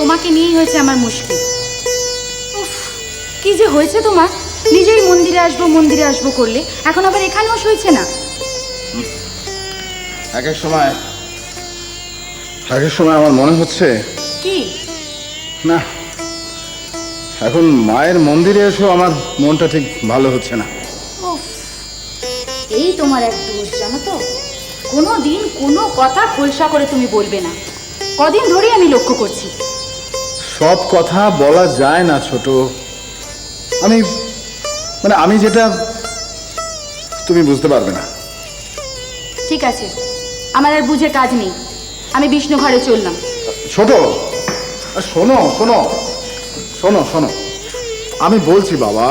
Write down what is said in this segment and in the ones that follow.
তোমাকে নিয়েই হয়েছে আমার মুশকিল। উফ, কি যে হয়েছে তোমার! নিজেই মন্দিরে আসবো করলে, এখন আবার এখানেও সইছে না। এক এক সময় আমার মনে হচ্ছে কি? না, এখন মায়ের মন্দিরে এসেও আমার মনটা ঠিক ভালো হচ্ছে না। উফ, এই তোমার এক দোষ, জানো তো, কোনো দিন কোনো কথা খোলসা করে তুমি বলবে না। কদিন ধরেই আমি লক্ষ্য করছি। সব কথা বলা যায় না ছোট। আমি যেটা তুমি বুঝতে পারবে না। ঠিক আছে, আমার আর বুঝে কাজ নেই, আমি বিষ্ণু ঘরে চললাম। ছোট, শোনো শোনো শোনো শোনো, আমি বলছি বাবা,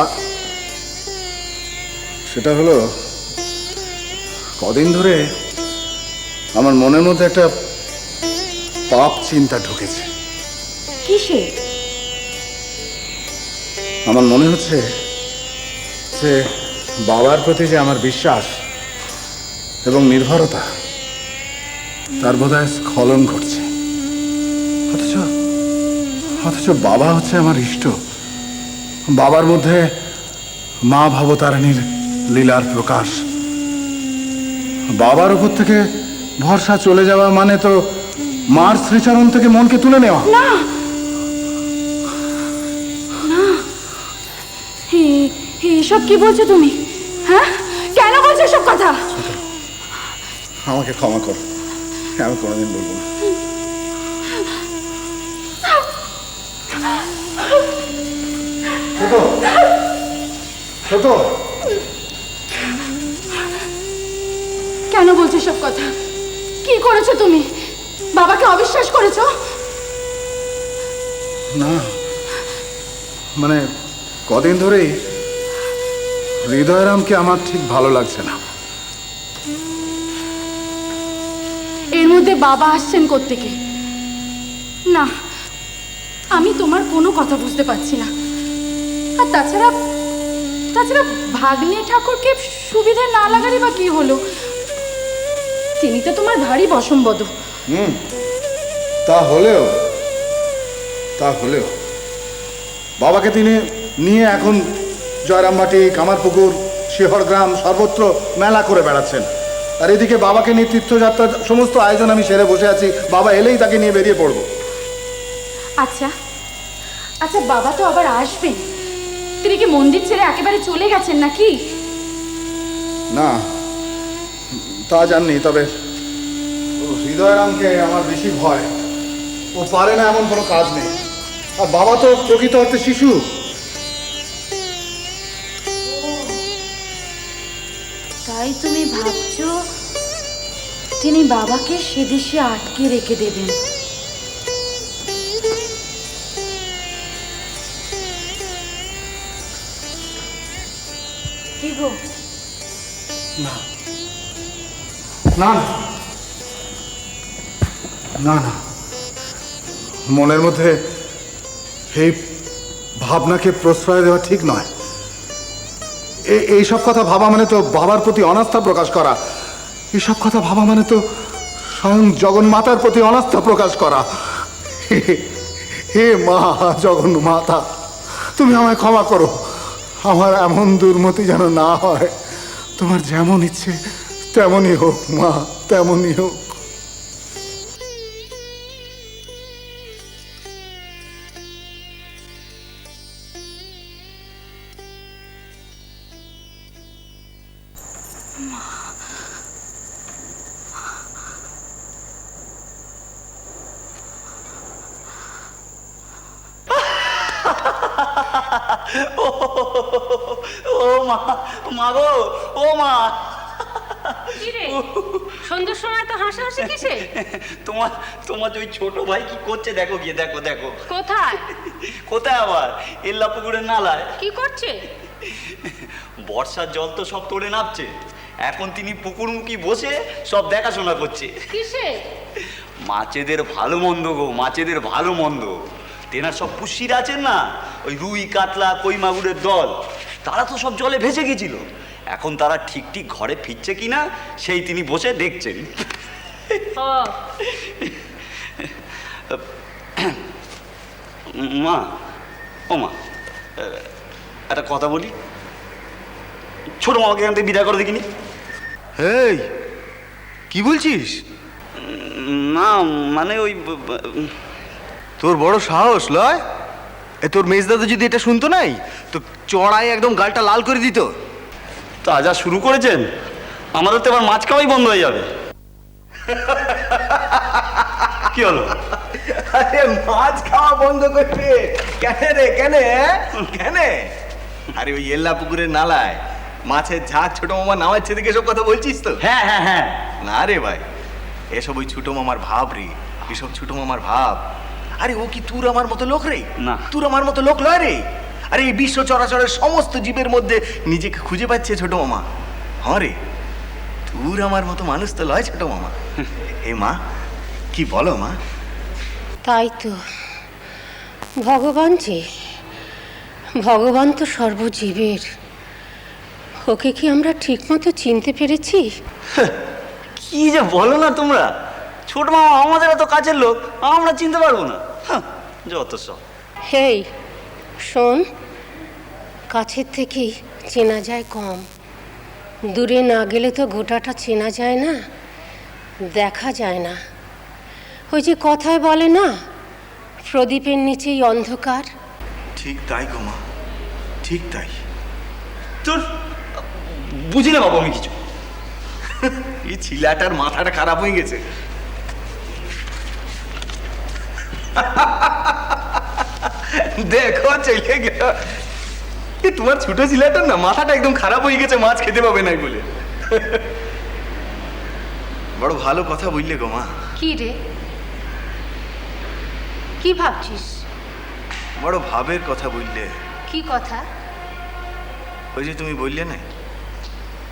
সেটা হলো কদিন ধরে আমার মনের মধ্যে একটা পাপ চিন্তা ঢুকেছে। কিসে? আমার মনে হচ্ছে যে বাবার প্রতি যে আমার বিশ্বাস এবং নির্ভরতা, তার বোধহয় স্খলন ঘটছে। অথচ বাবা হচ্ছে আমার ইষ্ট। বাবার মধ্যে মা ভবতারিণীর লীলার প্রকাশ। বাবার উপর থেকে ভরসা চলে যাওয়া মানে তো মার শ্রীচরণ থেকে মনকে তুলে নেওয়া। না না, এসব কি বলছো তুমি? হ্যাঁ, কেন বলছো সব কথা? আমাকে ক্ষমা কর, আমি কোনোদিন বলবো না। ছোট, কেন বলছো সব কথা? কি করেছো তুমি? বাবাকে অবিশ্বাস করেছো? না, মানে কদিন ধরেই হৃদয়রামকে আমার ঠিক ভালো লাগছে না। এর মধ্যে বাবা আসছেন কোত্থেকে? না, আমি তোমার কোনো কথা বুঝতে পারছি না। আর তাছাড়া ভাগ্নে ঠাকুরকে সুবিধে না লাগারই বা কি হলো? তিনি তো তোমার ভারী বশম্বদ। তা হলেও বাবাকে তিনি নিয়ে এখন জয়রামবাটি, কামারপুকুর, শিহরগ্রাম সর্বত্র মেলা করে বেড়াচ্ছেন। আর এদিকে বাবাকে নিয়ে তীর্থযাত্রার সমস্ত আয়োজন আমি সেরে বসে আছি। বাবা এলেই তাকে নিয়ে বেরিয়ে পড়বো। আচ্ছা, বাবা তো আবার আসবেন। তিনি কি মন্দির ছেড়ে একেবারে চলে গেছেন নাকি? না, তা জাননি, তবে হৃদয়রামকে আমার বেশি ভয়। ও পারে না এমন কোনো কাজ নেই। আর বাবা তো প্রকৃত অর্থে শিশু। তাই তুমি ভাবছো তিনি বাবাকে সেদেশে আটকে রেখে দেবেন? কি গো? না না না না, মনের মধ্যে এই ভাবনাকে প্রশ্রয় দেওয়া ঠিক নয়। এইসব কথা ভাবা মানে তো বাবার প্রতি অনাস্থা প্রকাশ করা। এইসব কথা ভাবা মানে তো স্বয়ং জগন্মাতার প্রতি অনাস্থা প্রকাশ করা। হে মা জগন্মাতা, তুমি আমায় ক্ষমা করো। আমার এমন দুর্মতি যেন না হয়। তোমার যেমন ইচ্ছে তেমনই হোক মা, তেমনই হোক। ও মা, মা গো, ও মা। সন্ধ্যের সময় তো হাসাহাসি কিসে? তোমার ওই ছোট ভাই কি করছে দেখো গিয়ে, দেখো দেখো। কোথায়? কোথায় আবার? এল্লা পুকুরের নালায়। কি করছে? বর্ষার জল তো সব তোড়ে নামছে, এখন তিনি পুকুরমুখী বসে সব দেখাশোনা করছে। কিসে? মাছেদের ভালো মন্দ গো, মাছেদের ভালো মন্দ। তেনার সব পুষিরা আছেন না, ওই রুই, কাতলা, কই মাগুরের দল, তারা তো সব জলে ভেসে গেছিল। এখন তারা ঠিক ঠিক ঘরে ফিরছে কিনা সেই তিনি বসে দেখছেন। মা, ও মা, একটা কথা বলি। ছোট মামাকে এখান থেকে বিদায় করে দেখিনি। এই কি বলছিস? না মানে ওই তোর বড় সাহস লয়? তোর মেজদাদা যদি এটা শুনতো নাই তো চড়াই একদম গালটা লাল করে দিত। তা যা শুরু করেছেন, আমাদের তো এবার মাছ খাওয়াই বন্ধ হয়ে যাবে। কি হলো? আরে মাছ খাওয়া বন্ধ করবে কেন রে? কেন কেন? আরে ওই এল্লা পুকুরের নালায় মাছের ঝাঁক ছোট মামা নামাচ্ছে দিকে সব কথা বলছিস তো? হ্যাঁ হ্যাঁ হ্যাঁ। না রে ভাই, এসব ওই ছোট মামার ভাব রে, এসব ছোট মামার ভাব। আরে ও কি তোর আমার মতো লোক রে? না। তোর আমার মতো লোক লয় রে। আরে এই বিশ্ব চরাচরের সমস্ত জীবের মধ্যে নিজেকে খুঁজে পাচ্ছে ছোট মামা। হ্যাঁ রে, তোর আমার মতো মানুষ তো লয় ছোট মামা। এ মা, কি বলো মা? তাই তো, ভগবান যে, ভগবান তো সর্বজীবের। ওকে কি আমরা ঠিক মতো চিনতে পেরেছি? কি যে বলো না তোমরা, ছোট মামা আমাদের এত কাছের লোক, আমরা চিনতে পারবো না? যত সব। হেই শোন, কাছের থেকেই চেনা যায় কম, দূরে না গেলে তো গোটাটা চেনা যায় না, দেখা যায় না। ওই যে কথায় বলে না, প্রদীপের নিচেই অন্ধকার। ঠিক তাই গো মা, ঠিক তাই। তোর বুঝি না বাবু আমি কিছু। এই ছিলাটার মাথাটা খারাপ হয়ে গেছে। দেখো চলে গেল। তোমার ছোট ছিলাটার না মাথাটা একদম খারাপ হয়ে গেছে, মাছ খেতে পাবে নাই বলে। বড় ভালো কথা বললে গো মা। কি রে, কি ভাবছিস? বড় ভাবের কথা বললে। কি কথা? ওই যে তুমি বললে না,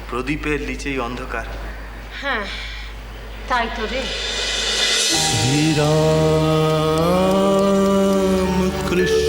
প্রদীপের নিচেই অন্ধকার। হ্যাঁ তাই তো রে। श्री राम कृष्ण